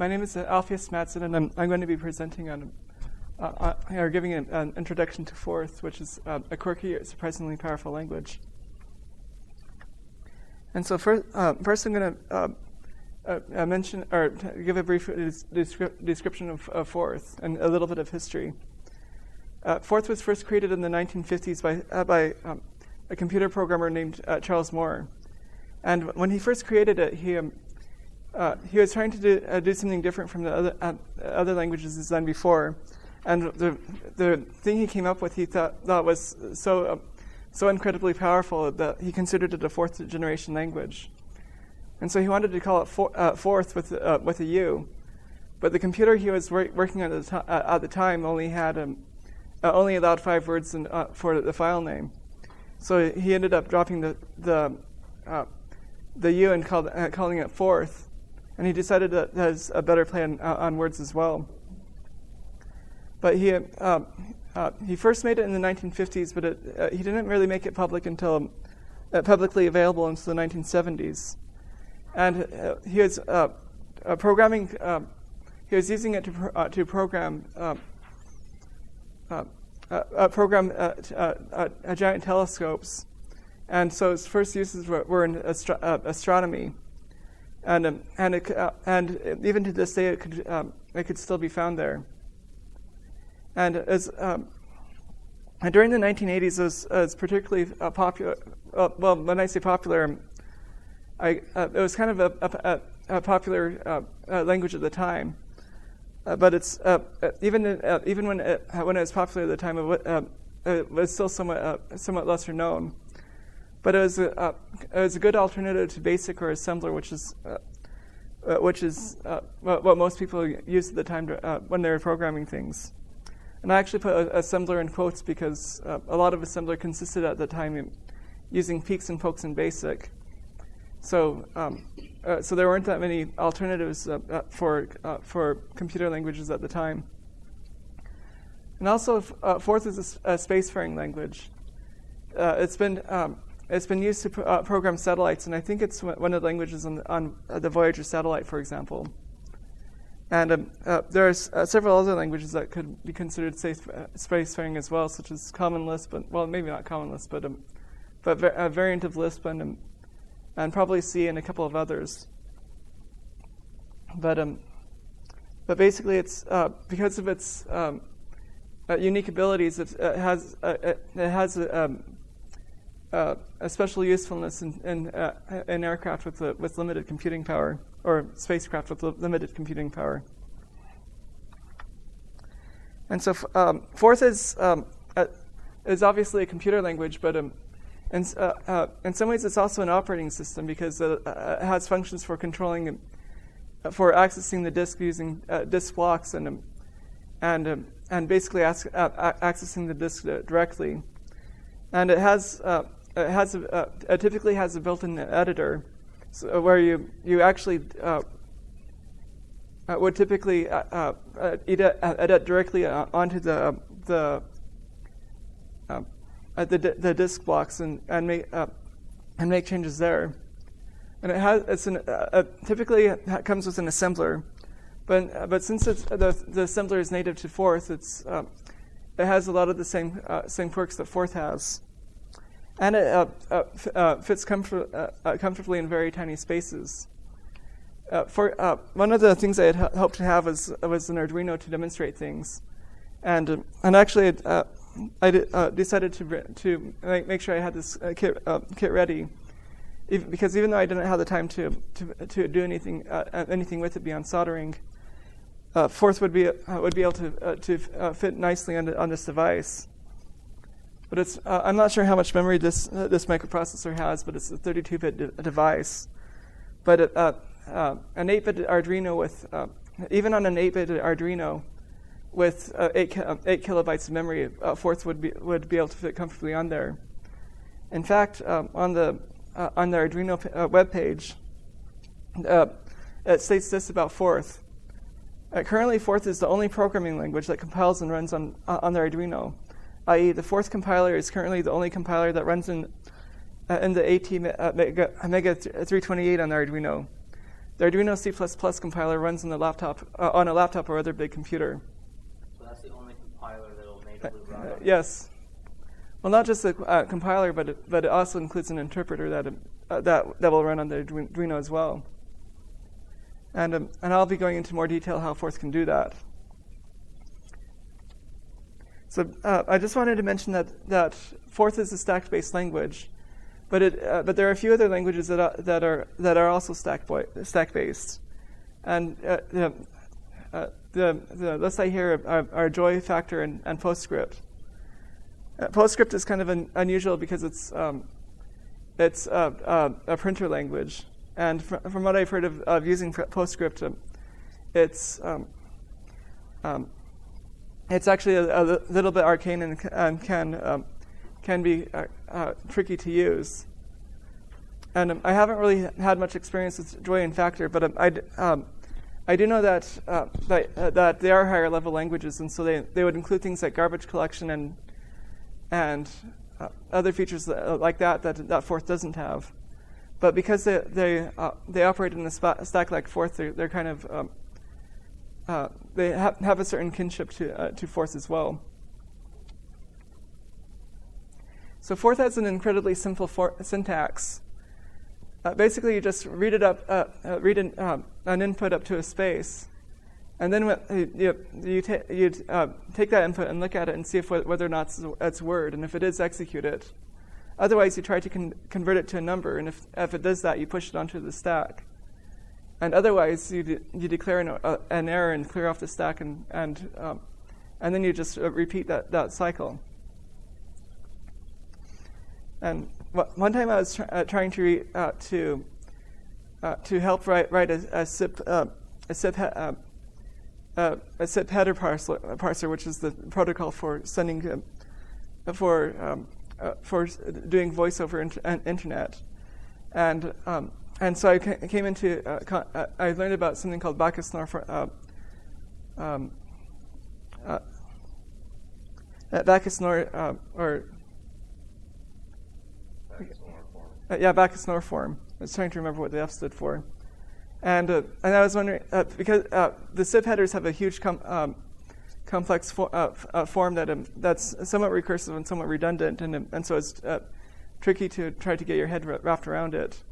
My name is Alpheus Madsen, and I'm going to be presenting on, or giving an introduction to Forth, which is a quirky, surprisingly powerful language. And so first I'm going to mention, or give a brief description of Forth and a little bit of history. Forth was first created in the 1950s by a computer programmer named Charles Moore. And when he first created it, he was trying to do something different from the other languages he's done before. And the thing he came up with, he thought was so incredibly powerful that he considered it a fourth generation language. And so he wanted to call it Forth with a U. But the computer he was working on at the time only allowed 5 words for the file name. So he ended up dropping the U and calling it Forth. And he decided that was a better play on words as well. But he first made it in the 1950s, but he didn't really make it public until publicly available until the 1970s. And he was programming. He was using it to program giant telescopes, and so his first uses were in astronomy. And even to this day, it could still be found there. And during the 1980s, it was particularly popular. Well, when I say popular, it was kind of a popular language at the time. But it's even when it was popular at the time, it was still somewhat lesser known. But it was a good alternative to BASIC or assembler, which is what most people used at the time when they were programming things. And I actually put assembler in quotes because a lot of assembler consisted at the time using peeks and pokes in BASIC. So there weren't that many alternatives for computer languages at the time. And also, Forth is a spacefaring language. It's been used to program satellites, and I think it's one of the languages on the Voyager satellite, for example. And there are several other languages that could be considered spacefaring as well, such as Common Lisp, well, maybe not Common Lisp, but a variant of Lisp and probably C and a couple of others. But basically, it's because of its unique abilities, it has a special usefulness in aircraft with limited computing power, or spacecraft with limited computing power. And so Forth is obviously a computer language, but in some ways it's also an operating system because it has functions for controlling, for accessing the disk using disk blocks and basically accessing the disk directly. And it typically has a built-in editor, so where you actually would typically edit directly onto the disk blocks and make changes there. And typically it comes with an assembler, but since the assembler is native to Forth, it has a lot of the same quirks that Forth has. And it fits comfortably in very tiny spaces. One of the things I had hoped to have was an Arduino to demonstrate things, and actually I decided to make sure I had this kit ready, because even though I didn't have the time to do anything with it beyond soldering, Forth would be able to fit nicely on this device. But it's I'm not sure how much memory this microprocessor has, but it's a 32-bit device. But an 8-bit Arduino even on an 8-bit Arduino with 8 kilobytes of memory, Forth would be able to fit comfortably on there. In fact, on the Arduino webpage, it states this about Forth. Currently, Forth is the only programming language that compiles and runs on the Arduino. i.e. the Forth compiler is currently the only compiler that runs in the AT Mega 328 on the Arduino. the Arduino C++ compiler runs on the laptop, on a laptop or other big computer. So that's the only compiler that will natively run on Yes. Well, not just the compiler, but it also includes an interpreter that will run on the Arduino as well. And I'll be going into more detail how Forth can do that. So I just wanted to mention that Forth is a stack-based language, but there are a few other languages that are also stack-based. And the lists I hear are Joy, Factor, and Postscript. Postscript is kind of unusual because it's a printer language, and from what I've heard of using Postscript, it's actually a little bit arcane and can be tricky to use. And I haven't really had much experience with Joy and Factor, but I do know that they are higher level languages, and so they would include things like garbage collection and other features like that Forth doesn't have. But because they operate in a stack like Forth, they're kind of they have a certain kinship to Forth as well. So Forth has an incredibly simple syntax. Basically, you just read an input up to a space, and then you take that input and look at it and see whether or not it's a word, and if it is, execute it. Otherwise, you try to convert it to a number, and if it does that, you push it onto the stack. And otherwise, you declare an error and clear off the stack, and then you just repeat that cycle. And one time I was trying to help write a SIP header parser, which is the protocol for sending for doing voice over internet, and so I came into I learned about something called Bacchus-Knorr Bacchus-Knorr form. I was trying to remember what the F stood for, and I was wondering because the SIP headers have a huge complex form that's somewhat recursive and somewhat redundant, and so it's tricky to try to get your head wrapped around it.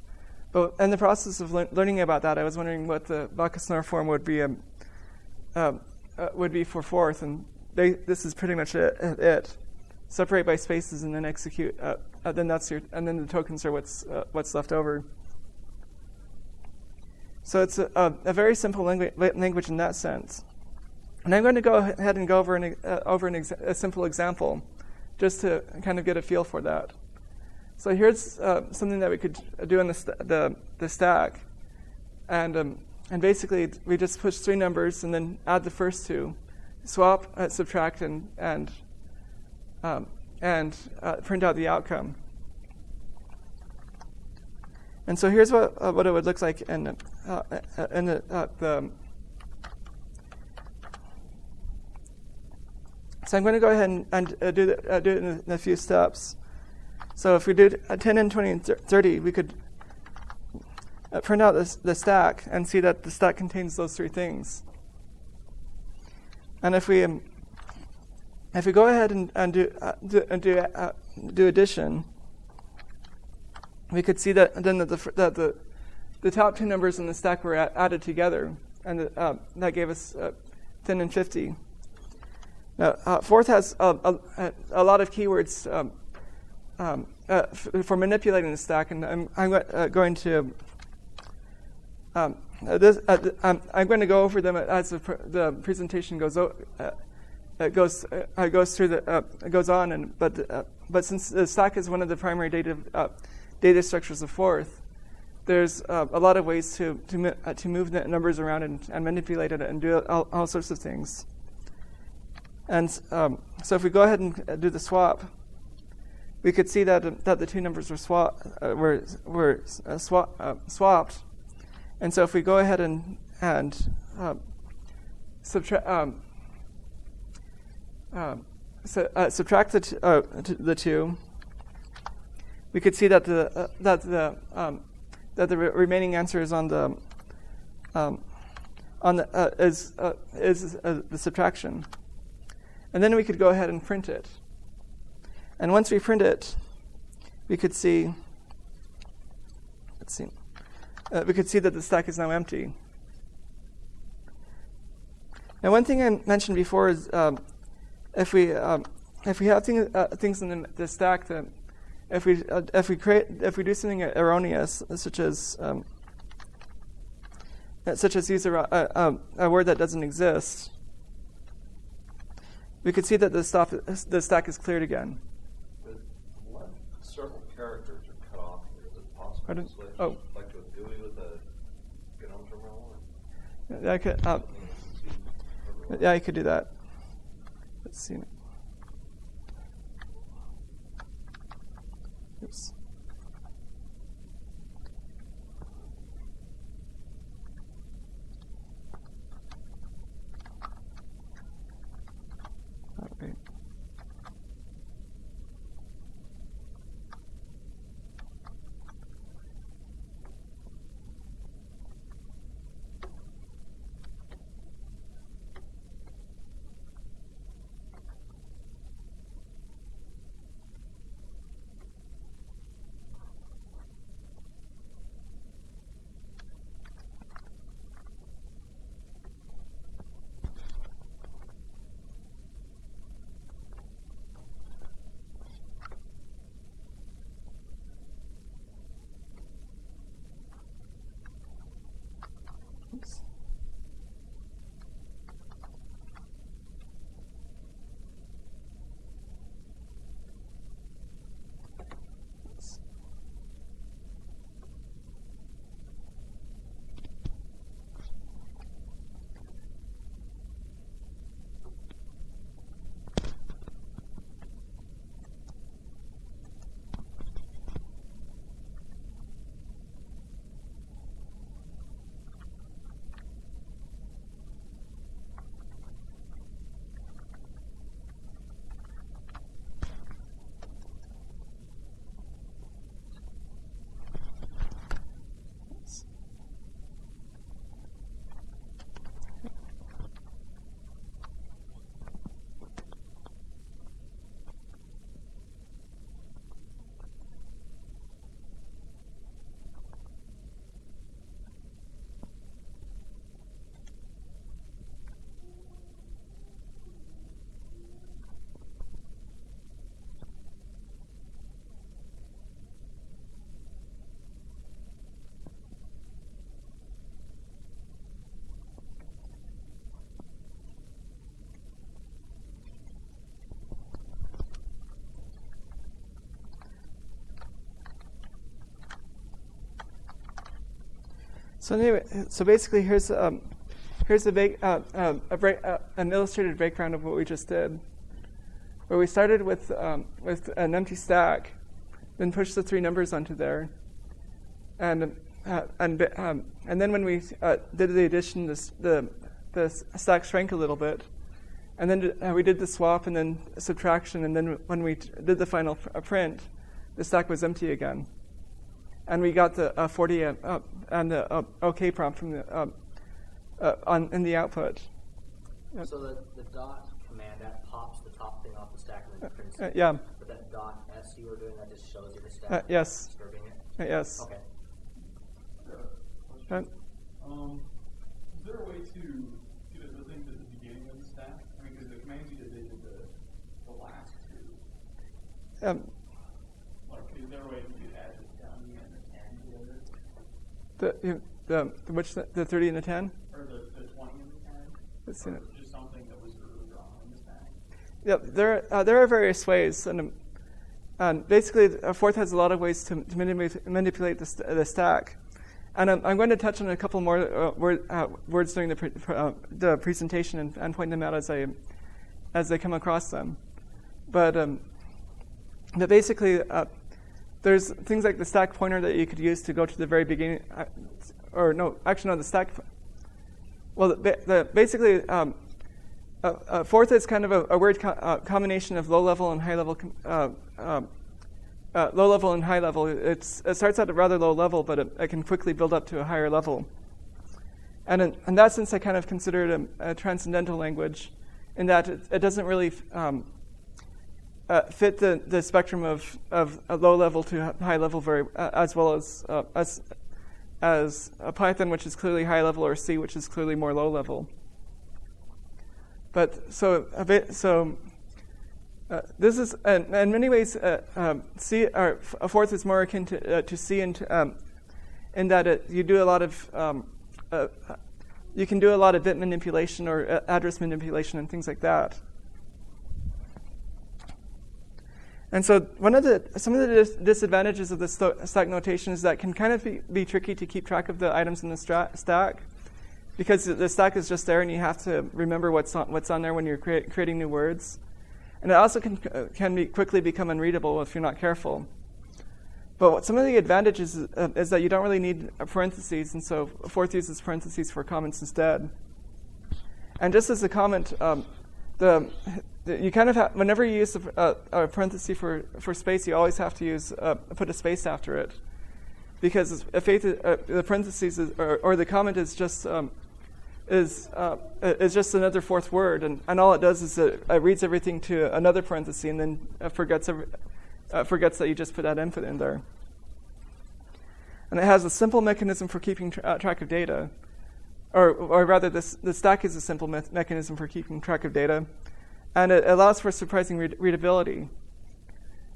But in the process of learning about that, I was wondering what the Bacchus-Knorr form would be for Forth, and this is pretty much it. Separate by spaces and then execute. Then then the tokens are what's left over. So it's a very simple language in that sense. And I'm going to go ahead and go over a simple example, just to kind of get a feel for that. So here's something that we could do in the stack, and basically we just push 3 numbers and then add the first 2, swap, subtract, and print out the outcome. And so here's what it would look like in the. So I'm going to go ahead and do it in a few steps. So if we did 10 and 20 and 30, we could print out the stack and see that the stack contains those 3 things. And if we go ahead and do addition, we could see that then that the top 2 numbers in the stack were added together, and that gave us 10 and 50. Now, Forth has a lot of keywords for manipulating the stack, and I'm going to go over them as the presentation goes on. But since the stack is one of the primary data structures of Forth, there's a lot of ways to move the numbers around and manipulate it and do all sorts of things. And so if we go ahead and do the swap, we could see that the 2 numbers were swapped. And so if we go ahead and subtract the 2, we could see that the remaining answer is on the subtraction. And then we could go ahead and print it. And once we print it, we could see, we could see that the stack is now empty. Now, one thing I mentioned before is if we have things in the stack that if we do something erroneous, such as use a word that doesn't exist, we could see that the stack is cleared again. But what several characters are cut off here? Is it possible to switch like to a GUI with a GNOME terminal? Yeah, I could do that. Let's see. Oops. All right. Oops. So anyway, so basically, here's an illustrated background of what we just did, where we started with an empty stack, then pushed the three numbers onto there, and then when we did the addition, the stack shrank a little bit, and then we did the swap and then subtraction, and then when we did the final print, the stack was empty again. And we got the 40 and the OK prompt from the in the output. So the dot command, that pops the top thing off the stack and then prints it. Yeah. But that dot S you were doing, that just shows you the stack. Yes. Disturbing it. Yes. Okay. Is there a way to get the things at the beginning of the stack? I mean, because the commands you did, they did the last two. Like, is there a way to get add this down the end and together? The 30 and the 10? Or the 20 and the 10? Let's or see. just something that was earlier on in the stack? Yeah, there are various ways, and basically, Forth has a lot of ways to manipulate the stack. And I'm going to touch on a couple more words during the presentation and point them out as I come across them. But basically, there's things like the stack pointer that you could use to go to the very beginning, the stack. Well, basically, Forth is kind of a weird combination of low level and high level. Low level and high level. It starts at a rather low level, but it can quickly build up to a higher level. And in that sense, I kind of consider it a transcendental language, in that it doesn't really fit the spectrum of a low level to high level very as well as a Python, which is clearly high level, or C, which is clearly more low level. But this is in many ways C, or Forth is more akin to C in that you do a lot of you can do a lot of bit manipulation or address manipulation and things like that. And so some of the disadvantages of the stack notation is that it can kind of be tricky to keep track of the items in the stack, because the stack is just there and you have to remember what's on there when you're creating new words. And it also can quickly become unreadable if you're not careful. But some of the advantages is that you don't really need parentheses, and so Forth uses parentheses for comments instead. And just as a comment, you kind of have, whenever you use a parenthesis for space, you always have to put a space after it, because the parentheses or the comment is just another fourth word, and all it does is it reads everything to another parenthesis and then forgets that you just put that input in there. And it has a simple mechanism for keeping track of data, or rather, the stack is a simple mechanism for keeping track of data, and it allows for surprising readability.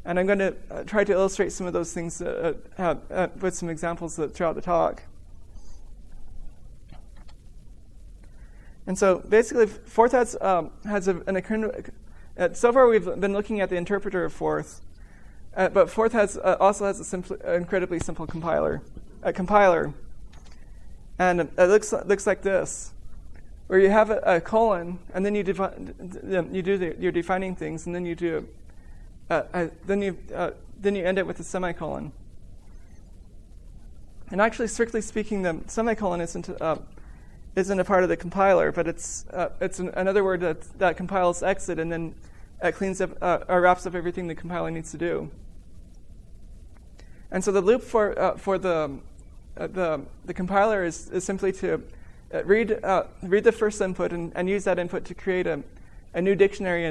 And I'm going to try to illustrate some of those things with some examples throughout the talk. And so basically, Forth has an so far we've been looking at the interpreter of Forth, but Forth also has incredibly simple compiler. And it looks like this, where you have a colon, and then you're defining things, and then you end it with a semicolon. And actually, strictly speaking, the semicolon isn't a part of the compiler, but it's another word that compiles exit, and then it cleans up or wraps up everything the compiler needs to do. And so the loop for the compiler is simply to read the first input and use that input to create a new dictionary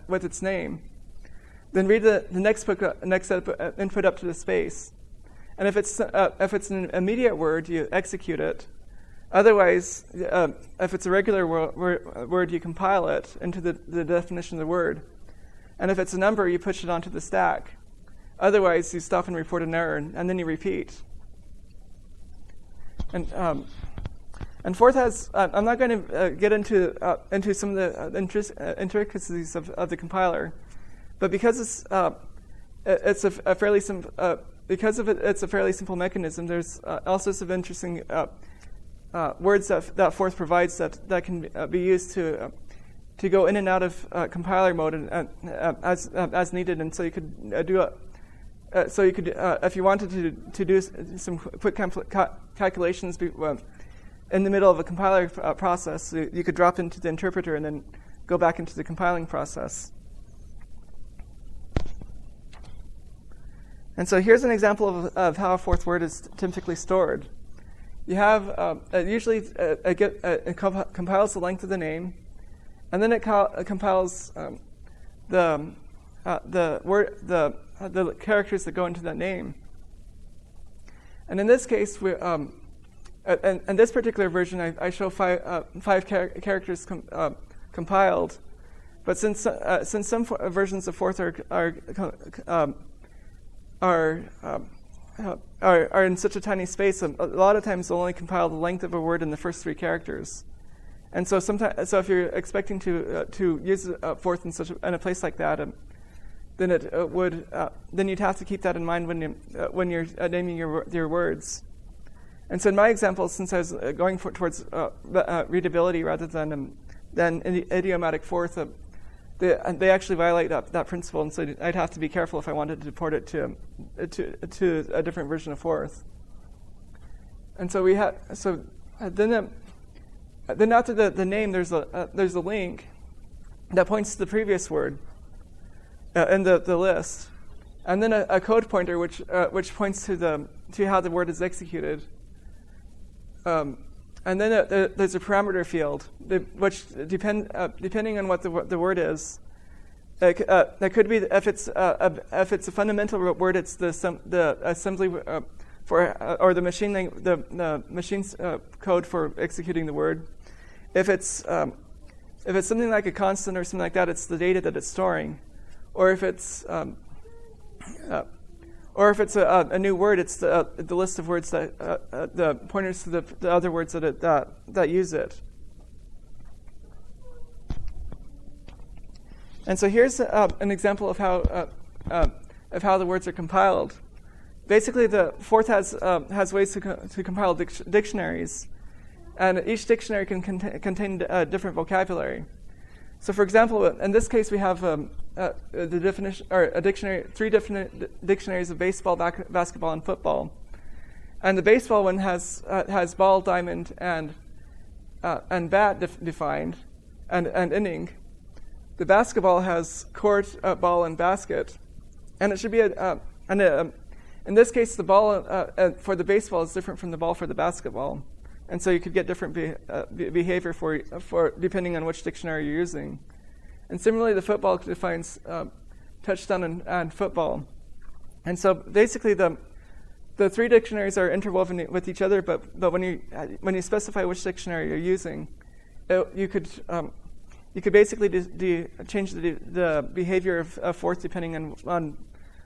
with its name. Then read the next input up to the space, and if it's an immediate word, you execute it. Otherwise, if it's a regular word, you compile it into the definition of the word, and if it's a number, you push it onto the stack. Otherwise, you stop and report an error, and then you repeat. And Forth has. I'm not going to get into some of the intricacies of the compiler, but because it's a fairly simple it's a fairly simple mechanism. There's all sorts of interesting words that Forth provides that can be used to go in and out of compiler mode and as needed. And so you could do if you wanted to do some quick calculations in the middle of a compiler process, you could drop into the interpreter and then go back into the compiling process. And so here's an example of how a fourth word is typically stored. You have usually it compiles the length of the name, and then it compiles the characters that go into that name. And in this case, in this particular version, I show five characters compiled. But since some versions of Forth are in such a tiny space, a lot of times they'll only compile the length of a word in the first three characters. And so if you're expecting to use Forth in a place like that, then then you'd have to keep that in mind when you're naming your words. And so in my example, since I was going towards readability rather than idiomatic Forth, they actually violate that principle, and so I'd have to be careful if I wanted to port it to a different version of Forth. And so then after the name, there's a link that points to the previous word in the list, and then a code pointer which points to how the word is executed. And there's a parameter field, which depending on what the word is. That could be if it's a fundamental word, it's the assembly or the machine's code for executing the word. If it's something like a constant or something like that, it's the data that it's storing. Or if it's a new word, it's the list of words that the pointers to the other words that use it. And so here's an example of how the words are compiled. Basically, the Forth has ways to compile dictionaries, and each dictionary can contain a different vocabulary. So, for example, in this case, we have the definition or a dictionary, 3 different dictionaries of baseball, basketball, and football. And the baseball one has ball, diamond, and bat defined, and inning. The basketball has court, ball, and basket, and it should be in this case, the ball for the baseball is different from the ball for the basketball, and so you could get different behavior for depending on which dictionary you're using. And similarly, the football defines touchdown and football, and so basically the 3 dictionaries are interwoven with each other. But when you specify which dictionary you're using, you could basically change the behavior of Forth depending on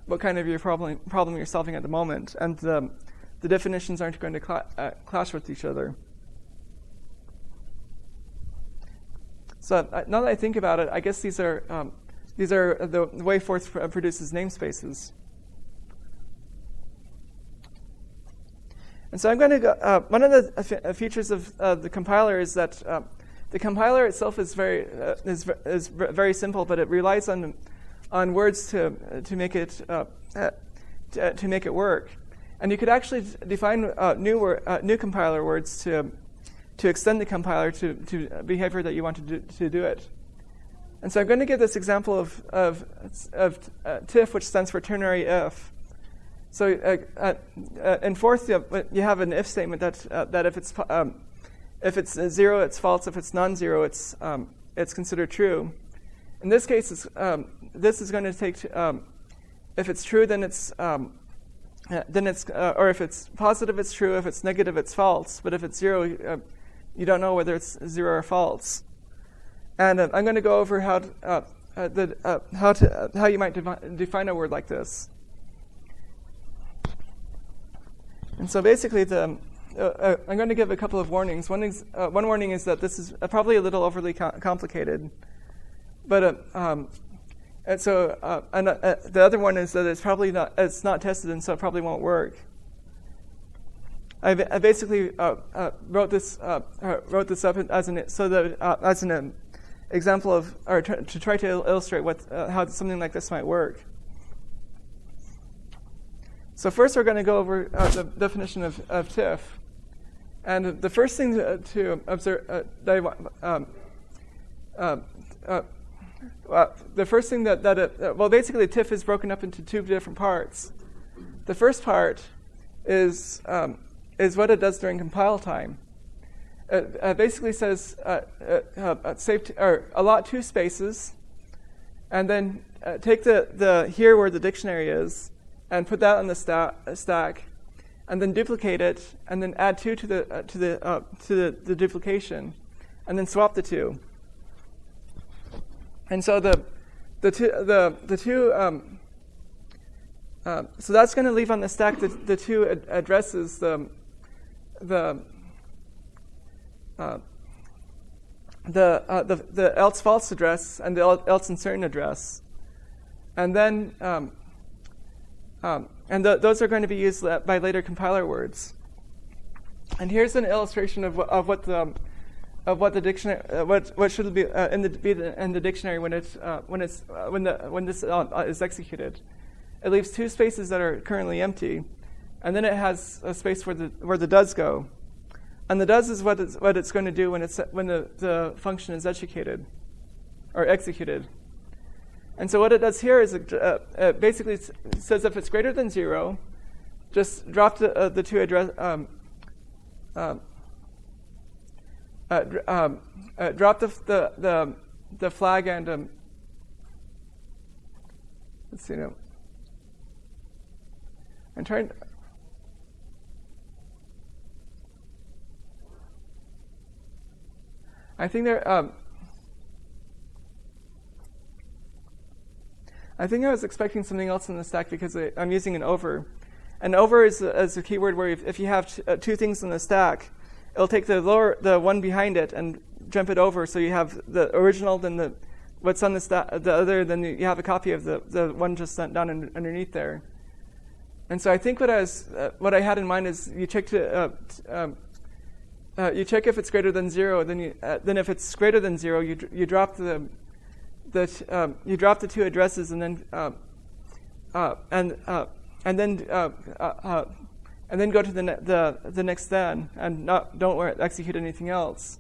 what kind of your problem you're solving at the moment, and the definitions aren't going to clash with each other. So now that I think about it, I guess these are the way Forth produces namespaces. And so I'm going to go. One of the features of the compiler is that the compiler itself is very simple, but it relies on words to make it work. And you could actually define new compiler words to extend the compiler to behavior that you want to do it. And so I'm going to give this example of TIF, which stands for ternary if. So in Forth, you have an if statement that if it's 0, it's false. If it's non-zero, it's considered true. In this case, this is going to take. If it's true, then it's or if it's positive, it's true. If it's negative, it's false. But if it's 0, you don't know whether it's 0 or false. And I'm going to go over how you might define a word like this. And so basically, I'm going to give a couple of warnings. One warning is that this is probably a little overly complicated. But the other one is that it's not tested, and so it probably won't work. I basically wrote this up as an example of, or to try to illustrate how something like this might work. So first, we're going to go over the definition of TIF, and the first thing to observe the first thing basically TIF is broken up into 2 different parts. The first part is what it does during compile time. It basically says allot 2 spaces, and then take the here where the dictionary is, and put that on the stack, and then duplicate it, and then add 2 to the duplication, and then swap the 2. And so the two so that's going to leave on the stack the 2 addresses, the else false address and the else uncertain address, and then those are going to be used by later compiler words. And here's an illustration of what the dictionary what should be in the dictionary when this is executed. It leaves 2 spaces that are currently empty, and then it has a space where the does go, and the does is what it's going to do when the function is executed. And so what it does here is it basically says if it's greater than 0, just drop the 2 address. drop the flag and let's see now. I'm trying. I think there. I think I was expecting something else in the stack because I'm using an over. And over is a keyword where if you have two things in the stack, it'll take the one behind it and jump it over. So you have the original, then what's on the other, then you have a copy of the one just sent down underneath there. And so I think what I had in mind is you check you check if it's greater than 0. Then if it's greater than 0, you drop you drop the two addresses and then go to the next then and don't execute anything else.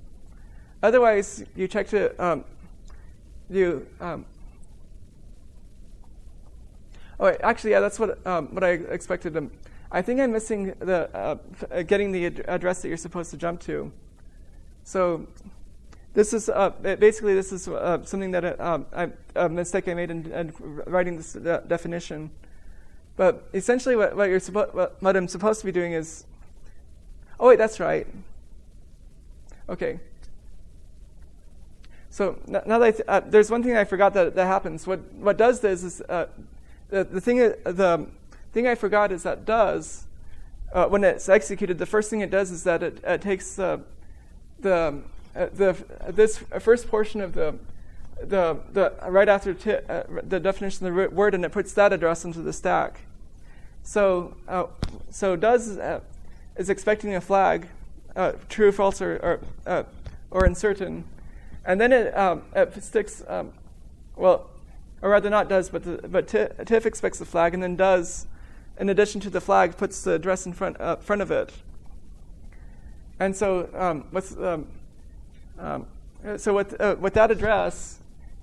Otherwise, you check to actually, yeah, that's what I expected. I think I'm missing getting the address that you're supposed to jump to. So this is basically something that a mistake I made in writing this definition. But essentially, what I'm supposed to be doing is, oh wait, that's right. Okay. So now that there's one thing I forgot that happens. What does this is the thing I forgot is that does when it's executed, the first thing it does is that it takes this first portion of the right after the definition of the word, and it puts that address into the stack. So does is expecting a flag, true, false, or uncertain, and then it sticks or rather not does, but TIFF expects the flag, and then does, in addition to the flag, puts the address in front of it. And so with that address,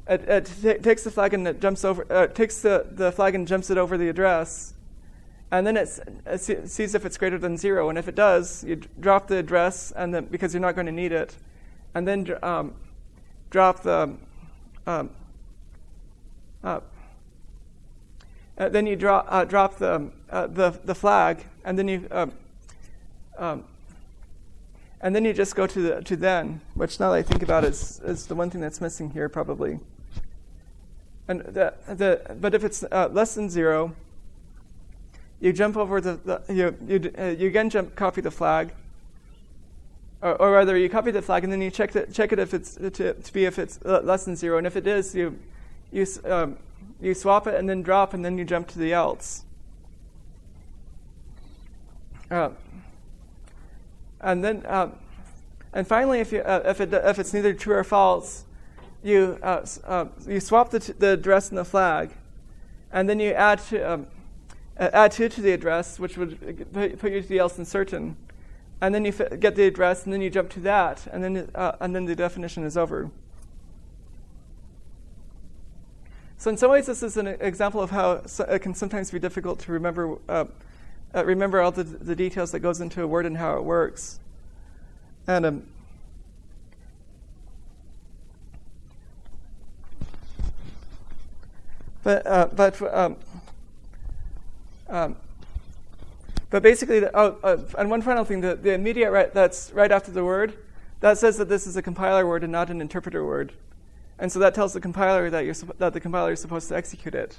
it takes the flag and it jumps over. Takes the flag and jumps it over the address, and then it sees if it's greater than 0. And if it does, you drop the address, and then because you're not going to need it, and then drop the. Then you drop the flag, and then you just go to then, which now that I think about it is the one thing that's missing here probably. And but if it's less than 0, you jump over you again copy the flag, or rather you copy the flag and then you check it if it's if it's less than 0, and if it is, you swap it and then drop, and then you jump to the else. And then, and finally, if it's neither true or false, you swap the address and the flag, and then you add 2 to the address, which would put you to the else uncertain, and then you get the address, and then you jump to that, and then the definition is over. So in some ways, this is an example of how it can sometimes be difficult to remember all the details that goes into a word and how it works. And but basically, and one final thing, the immediate that's right after the word, that says that this is a compiler word and not an interpreter word. And so that tells the compiler that the compiler is supposed to execute it.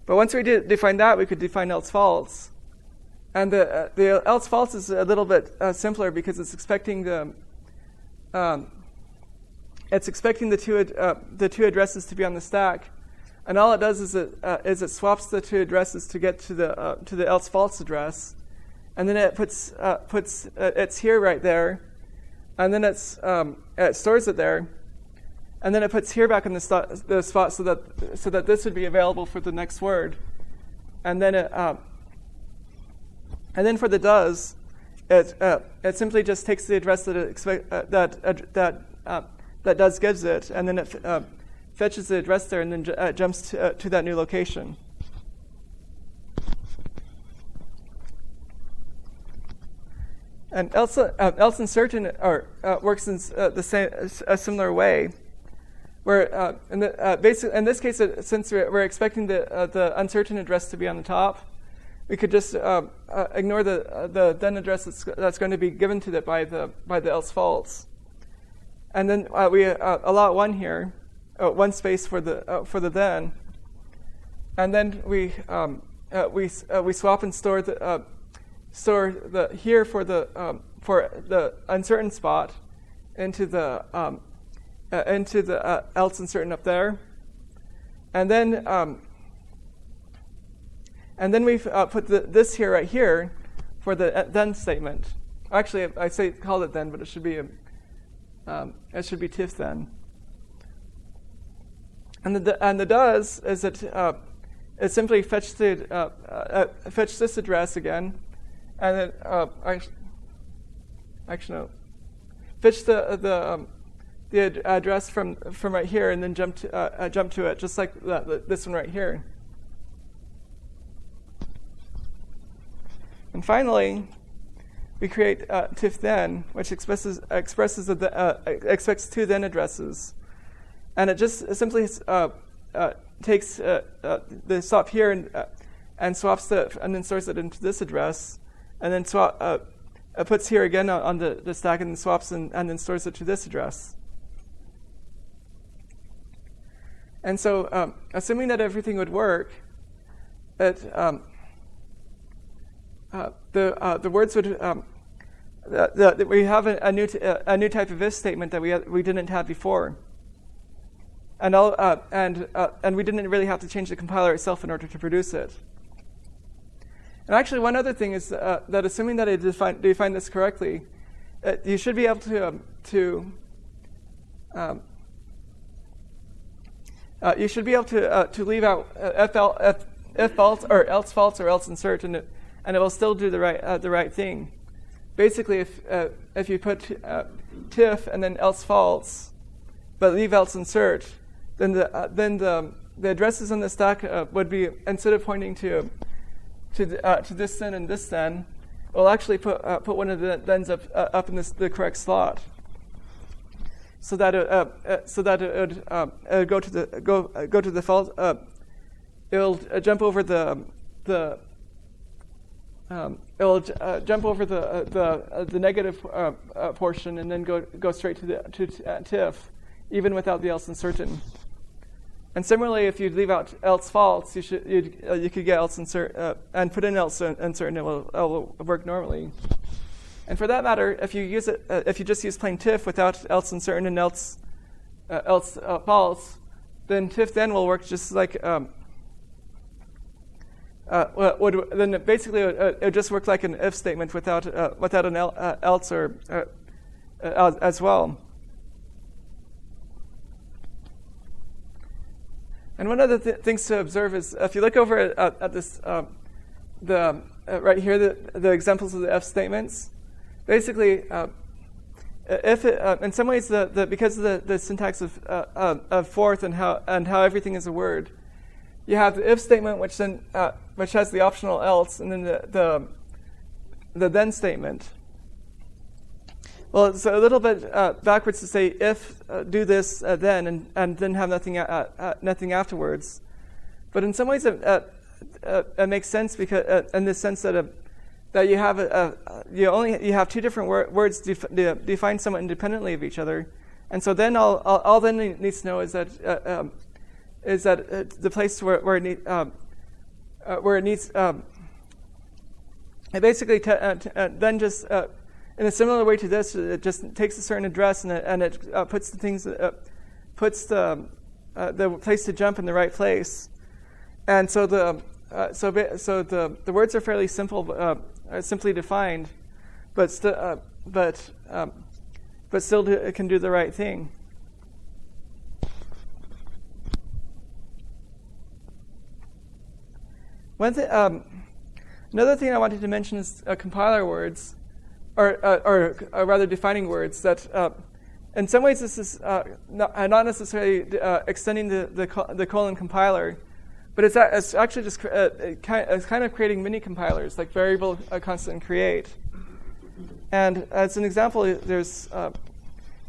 But once we define that, we could define else false. And the else false is a little bit simpler because it's expecting the two addresses to be on the stack, and all it does is it swaps the two addresses to get to the else false address, and then it puts it's here right there, and then it stores it there. And then it puts here back in the spot so that this would be available for the next word, and then for the does, it simply just takes the address that that does gives it, and then it fetches the address there, and then jumps to that new location. else uncertain works in a similar way, where basically in this case, since we're expecting the uncertain address to be on the top, we could just ignore the then address that's going to be given to it by the else false, and then we allot one space for the then, and then we swap and store the here for the uncertain spot into the else uncertain up there, and then we put this here right here for the then statement. Actually, I call it then, but it should be TIFF then. And the does is that it simply fetch this address again, and then no, fetch the address from right here, and then jump to it, just like this one right here. And finally, we create TIFF then, which expects two then addresses, and it just simply takes the swap here and swaps and then stores it into this address, and then puts here again on the stack and then swaps and then stores it to this address. And so, assuming that everything would work, the words would we have a new type of if statement that we didn't have before, and we didn't really have to change the compiler itself in order to produce it. And actually, one other thing is that assuming that I defined this correctly, you should be able to leave out if false or else false or else insert, and it will still do the right thing. Basically, if you put TIFF and then else false, but leave else insert, then the addresses on the stack would be, instead of pointing to this then and this then, we'll actually put one of the thens up in the correct slot, so that it would go to the false. It'll jump over the negative portion, and then go straight to TIFF, even without the else uncertain. And similarly, if you leave out else false, you could get else insert and put in else uncertain. It will work normally. And for that matter, if you just use plain TIFF without else uncertain and else false, then TIFF then will work just like then basically it would just work like an if statement without an else or as well. And one of the things to observe is if you look over at this right here, the examples of the if statements, basically if it, in some ways because of the syntax of forth and how everything is a word, you have the if statement which has the optional else, and then the then statement. Well, it's a little bit backwards to say if do this then and then have nothing afterwards. But in some ways it makes sense because in the sense that you have you have two different words defined somewhat independently of each other, and so then all then needs to know is that the place where it needs it basically then just in a similar way to this, it just takes a certain address and it puts the things puts the place to jump in the right place, and so the words are fairly simple, simply defined, but still it can do the right thing. Another thing I wanted to mention is compiler words. Or rather defining words that, in some ways, this is not necessarily extending the colon compiler, but it's actually just it's kind of creating mini compilers like variable, constant, and create. And as an example, there's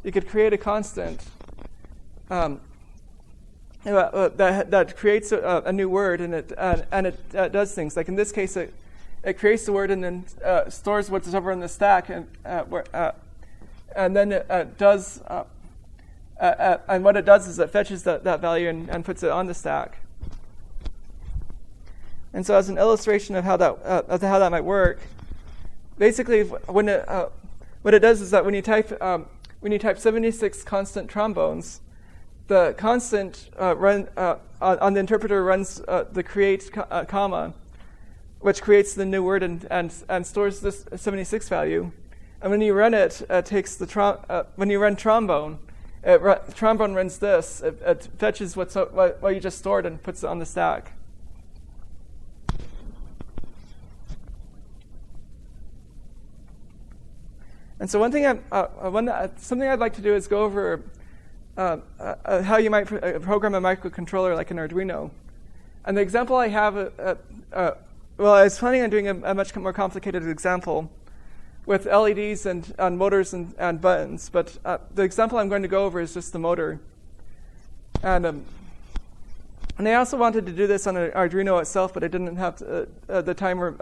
you could create a constant that creates a new word, and it does things. Like in this case, it creates the word and then stores what's over in the stack, and then it does. And what it does is it fetches that value and puts it on the stack. And so, as an illustration of how that might work, basically, what it does is that when you type 76 constant trombones, the constant on the interpreter runs the create comma, which creates the new word and stores this 76 value. And when you run it, takes the when you run trombone, trombone runs this. It fetches what you just stored and puts it on the stack. And so something I'd like to do is go over how you might program a microcontroller like an Arduino. And the example I have, I was planning on doing a much more complicated example with LEDs and motors and buttons, but the example I'm going to go over is just the motor. And I also wanted to do this on an Arduino itself, but I didn't have the time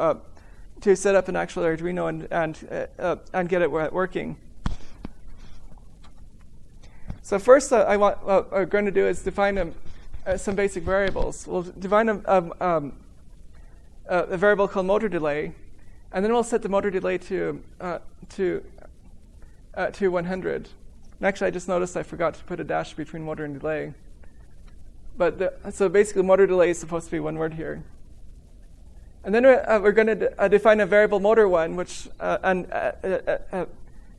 to set up an actual Arduino and get it working. So first, what we're going to do is define some basic variables. We'll define a variable called motor delay, and then we'll set the motor delay to 100. And actually, I just noticed I forgot to put a dash between motor and delay. But so basically, motor delay is supposed to be one word here. And then we're going to define a variable motor one, which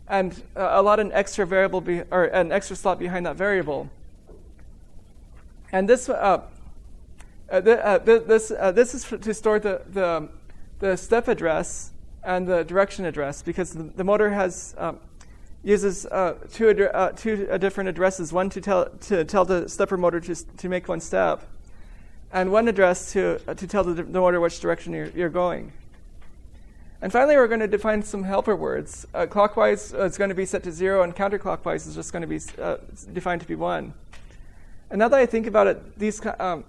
and allot an extra variable or an extra slot behind that variable. And this this is to store the step address and the direction address, because the motor uses two different addresses: one to tell the stepper motor to make one step, and one address to tell the motor which direction you're going. And finally, we're going to define some helper words. Clockwise is going to be set to 0, and counterclockwise is just going to be defined to be 1. And now that I think about it, these could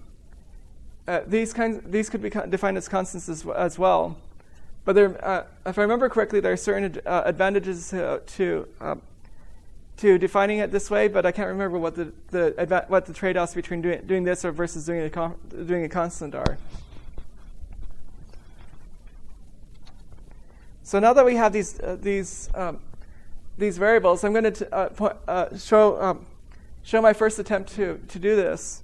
be defined as constants as well. But if I remember correctly, there are certain advantages to defining it this way, but I can't remember what the trade-offs between doing this versus doing a constant are. So now that we have these variables, I'm going to show my first attempt to do this.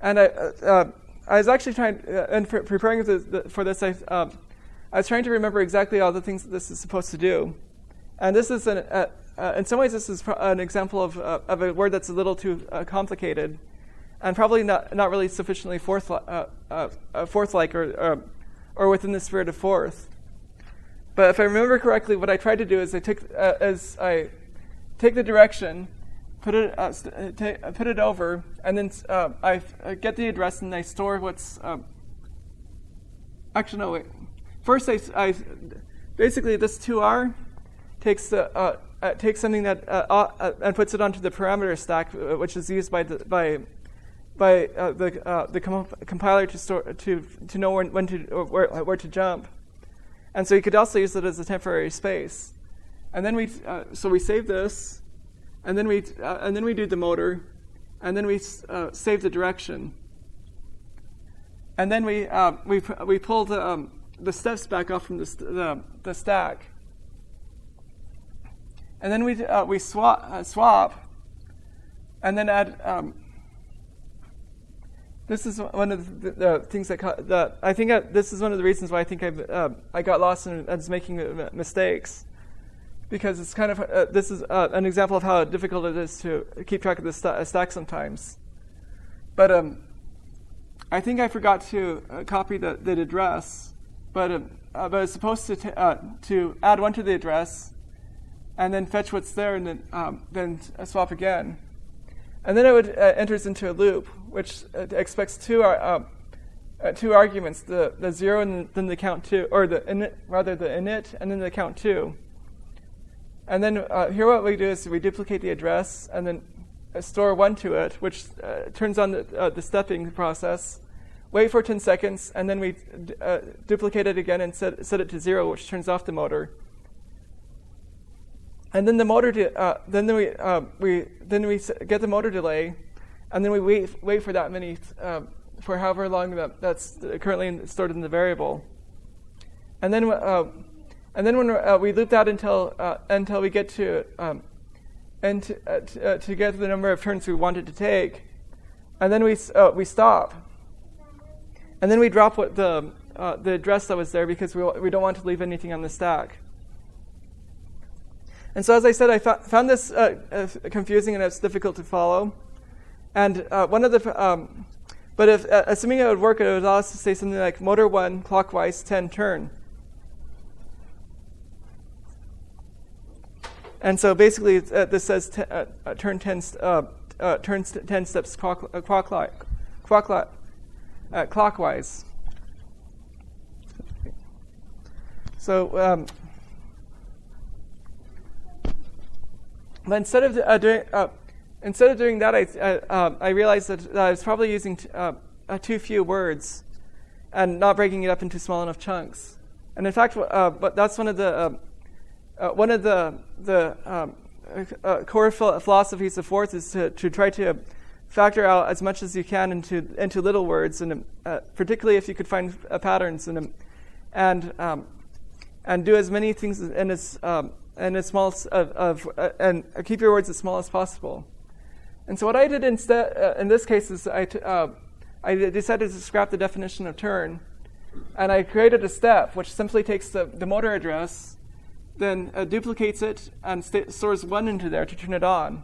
And I was actually trying, and preparing for this, I was trying to remember exactly all the things that this is supposed to do. And this is in some ways, this is an example of a word that's a little too complicated, and probably not really sufficiently fourth-like or within the spirit of fourth. But if I remember correctly, what I tried to do is I take the direction, put it over, and then I get the address and I store what's. Actually, no, wait. First, I basically this 2R takes something that and puts it onto the parameter stack, which is used by the compiler to know where to jump. And so you could also use it as a temporary space. And then we save this, and then we do the motor, and then we save the direction. And then we pull the steps back off from the stack. And then we swap, and then add. This is one of the things that I think this is one of the reasons why I think I got lost and was making mistakes, because it's kind of this is an example of how difficult it is to keep track of the stack sometimes. But I think I forgot to copy the address, but it's supposed to add one to the address, and then fetch what's there, and then swap again. And then it enters into a loop, which expects two arguments: the 0 and then the count 2, or the init, and then the count 2. And then here what we do is we duplicate the address and then store 1 to it, which turns on the stepping process. Wait for 10 seconds, and then we duplicate it again and set it to 0, which turns off the motor. And then the motor, then we get the motor delay, and then we wait for that many, for however long that's currently stored in the variable. And then when we loop that until we get to to get to the number of turns we want it to take, and then we stop. And then we drop what the address that was there because we don't want to leave anything on the stack. And so, as I said, I found this confusing and it's difficult to follow. And but if assuming it would work, it would allow us to say something like motor 1 clockwise 10 turn. And so basically, this says turn 10 steps clockwise. So, but instead of doing that, I realized that I was probably using too few words and not breaking it up into small enough chunks. And in fact, but that's one of the core philosophies of Forth is to try to factor out as much as you can into little words, and particularly if you could find patterns and do as many things in as small and keep your words as small as possible. And so what I did instead in this case is I decided to scrap the definition of turn, and I created a step which simply takes the motor address, then duplicates it and stores 1 into there to turn it on.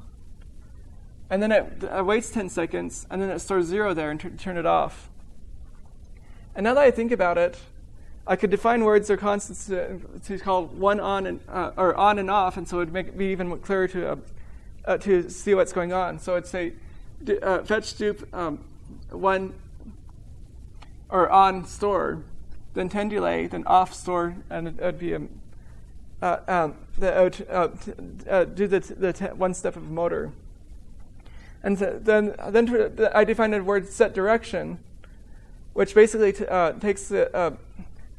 And then it waits 10 seconds, and then it stores 0 there and turn it off. And now that I think about it, I could define words or constants to call one on and or on and off, and so it would be even clearer to see what's going on. So I'd say fetch dup 1 or on store, then 10 delay, then off store, and it would be do the 1 step of motor. And then I defined a word set direction, which basically takes the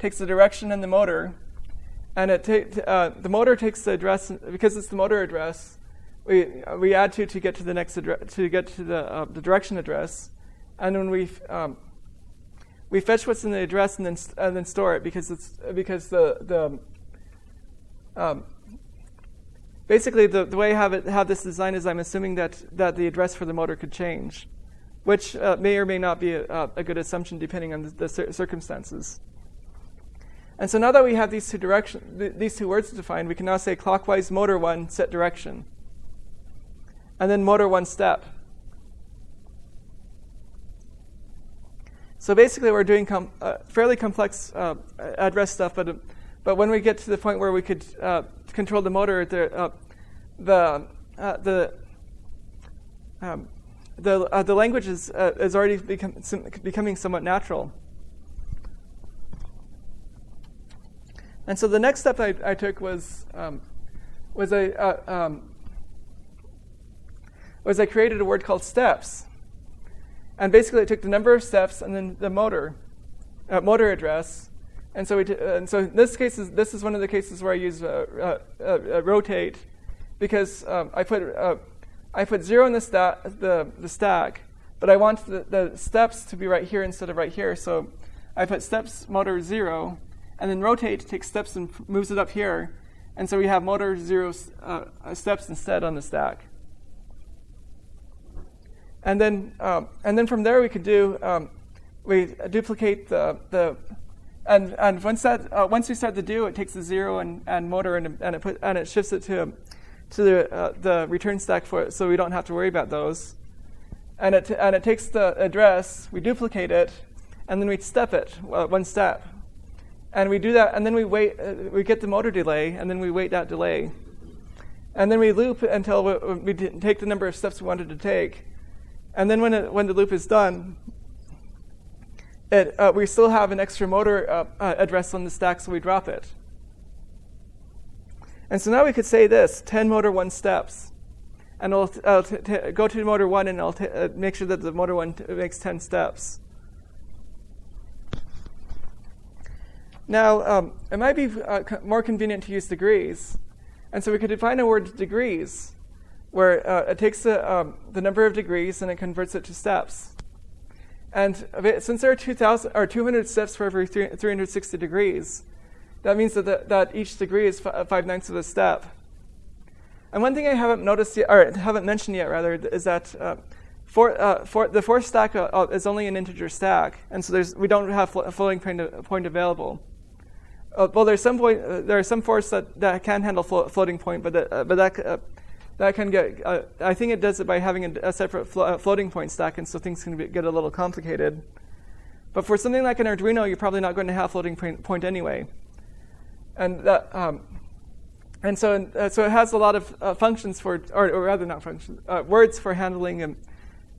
direction in the motor, and the motor takes the address because it's the motor address. We add 2 to get to the next to get to the direction address, and when we fetch what's in the address and then store it because basically the way I have this design is I'm assuming that the address for the motor could change, which may or may not be a good assumption depending on the circumstances. And so now that we have these two words defined, we can now say clockwise motor 1 set direction, and then motor 1 step. So basically, we're doing fairly complex address stuff, but when we get to the point where we could control the motor, the language is already becoming somewhat natural. And so the next step I took was I created a word called steps, and basically I took the number of steps and then the motor address. And so so in this case, this is one of the cases where I use rotate, because I put 0 in the stack, but I want the steps to be right here instead of right here. So I put steps motor 0, and then rotate takes steps and moves it up here, and so we have motor 0 steps instead on the stack. And then from there we could do we duplicate and once we start the do, it takes the 0 and motor and it shifts it to the return stack for it, so we don't have to worry about those. And it takes the address, we duplicate it, and then we step it 1 step, and we do that, and then we wait. We get the motor delay, and then we wait that delay, and then we loop until we take the number of steps we wanted to take, and then when the loop is done, we still have an extra motor address on the stack, so we drop it. And so now we could say this, 10 motor 1 steps. And it'll go to motor 1 and it'll make sure that the motor 1 makes 10 steps. Now, it might be more convenient to use degrees. And so we could define a word degrees, where it takes the number of degrees and it converts it to steps. And since there are 200 steps for every 360 degrees, that means that each degree is 5/9 of a step. And one thing I haven't noticed yet, or haven't mentioned yet, rather, is that for the fourth stack is only an integer stack, and so we don't have a floating point available. Well, there are some fourths that can handle floating point, but that can get. I think it does it by having a separate floating point stack, and so things can get a little complicated. But for something like an Arduino, you're probably not going to have floating point anyway, and that. So it has a lot of functions or rather not functions, words for handling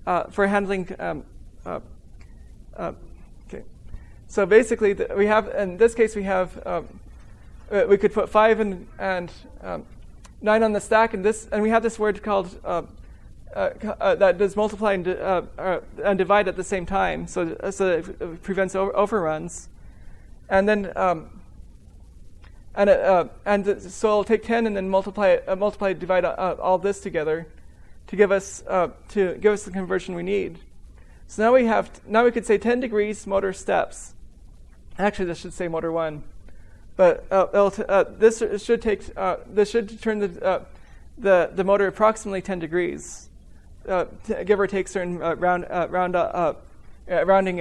okay. So basically, we have in this case we could put 5 and 9 on the stack, and we have this word called that does multiply and divide at the same time, so it prevents overruns, and then. So it'll take 10 and then divide all this together to give us the conversion we need. So now we could say 10 degrees motor steps. Actually, this should say motor 1, but this should turn the motor approximately 10 degrees, give or take certain rounding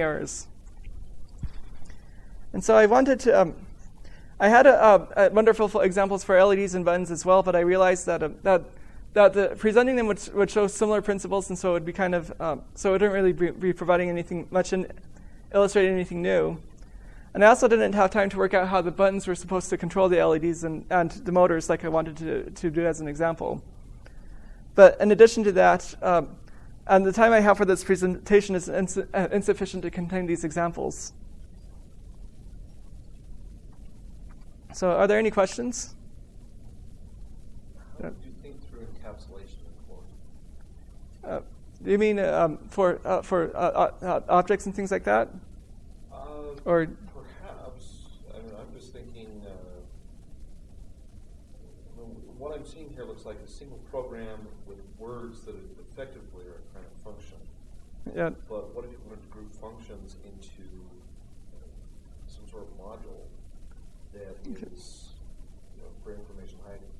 errors. And so I wanted to. I had wonderful examples for LEDs and buttons as well, but I realized that presenting them would show similar principles, and so it would be kind of so it wouldn't really be providing anything much and illustrating anything new. And I also didn't have time to work out how the buttons were supposed to control the LEDs and the motors like I wanted to do as an example. But in addition to that, and the time I have for this presentation is insufficient to contain these examples. So are there any questions? How do you think through encapsulation in Clockwise? Do you mean for objects and things like that? Or perhaps. I mean, I'm just thinking. What I'm seeing here looks like a single program with words that effectively are a kind of function. Yeah. But what if you wanted to group functions into some sort of module that is, for information hiding?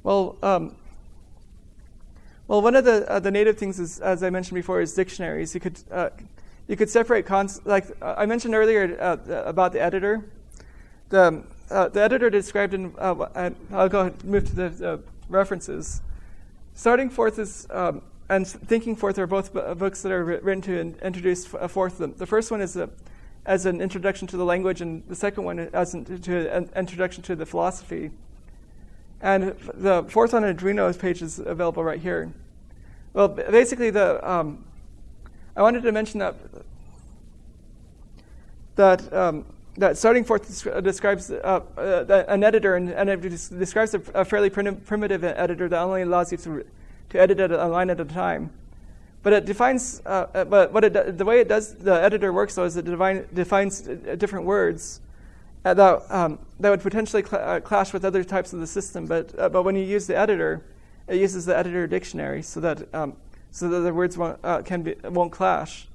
Well, one of the native things is, as I mentioned before, is dictionaries. You could separate like I mentioned earlier about the editor. The editor described in I'll go ahead and move to the references. Starting Forth is and Thinking Forth are both books that are written to introduce Forth. The first one is as an introduction to the language, and the second one as an introduction to the philosophy. And the fourth on Arduino's page is available right here. Well, basically, I wanted to mention that Starting Forth describes an editor, and it describes a fairly primitive editor that only allows you to edit it a line at a time. But it defines. The way the editor works, though, is it defines different words that would potentially clash with other types of the system. But when you use the editor, it uses the editor dictionary so that the words won't clash.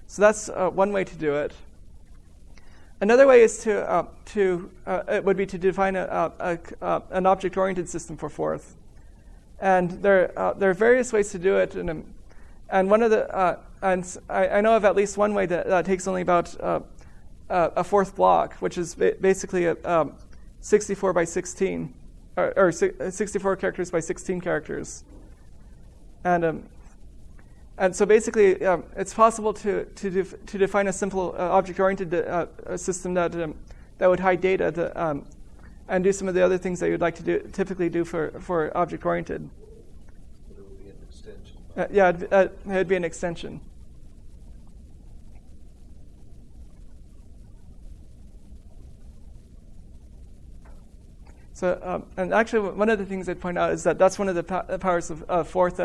So that's one way to do it. Another way is it would be to define an object-oriented system for Forth, and there are various ways to do it. And one of I know of at least one way that takes only about a fourth block, which is basically a 64 by 16, or 64 characters by 16 characters, and so basically it's possible to define a simple object-oriented system that would hide data and do some of the other things that you'd like to typically do for object-oriented. It'd be an extension. So, and actually, one of the things I'd point out is that that's one of the powers of Forth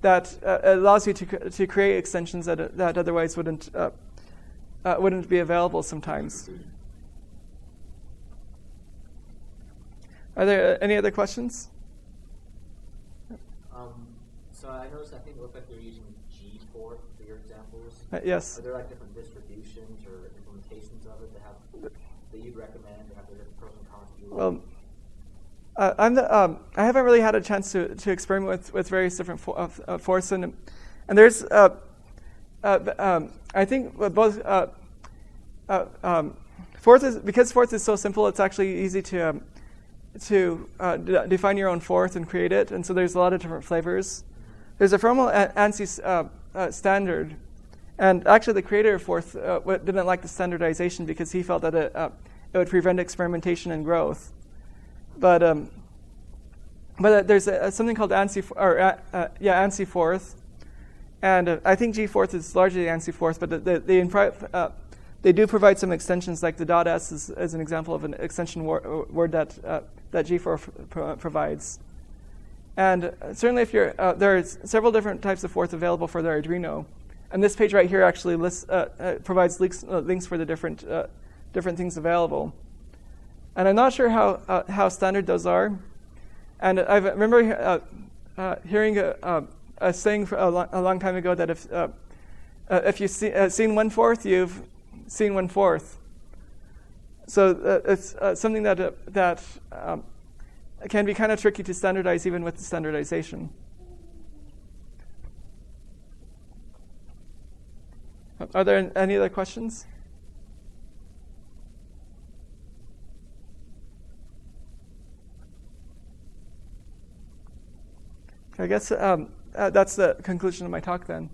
that allows you to create extensions that otherwise wouldn't be available sometimes. Are there any other questions? So I noticed, I think it looked like you're using G-Forth for your examples. Yes. Are there like different distributions or implementations of it that you'd recommend, or have the different pros and cons you Well, I haven't really had a chance to experiment with various different forths, and there's I think both Forth is so simple. It's actually easy to define your own forth and create it, and so there's a lot of different flavors. There's a formal ANSI standard, and actually the creator of Forth didn't like the standardization because he felt that it would prevent experimentation and growth. But there's something called ANSI Forth, and I think G-Forth is largely ANSI Forth, but they do provide some extensions, like the .s is an example of an extension word that G-Forth provides. And certainly, if you're there are several different types of Forth available for the Arduino, and this page right here actually provides links for the different things available. And I'm not sure how standard those are. And I remember hearing a saying a long time ago that if you've seen 1/4, you've seen 1/4. So it's something that can be kind of tricky to standardize, even with the standardization. Are there any other questions? I guess that's the conclusion of my talk then.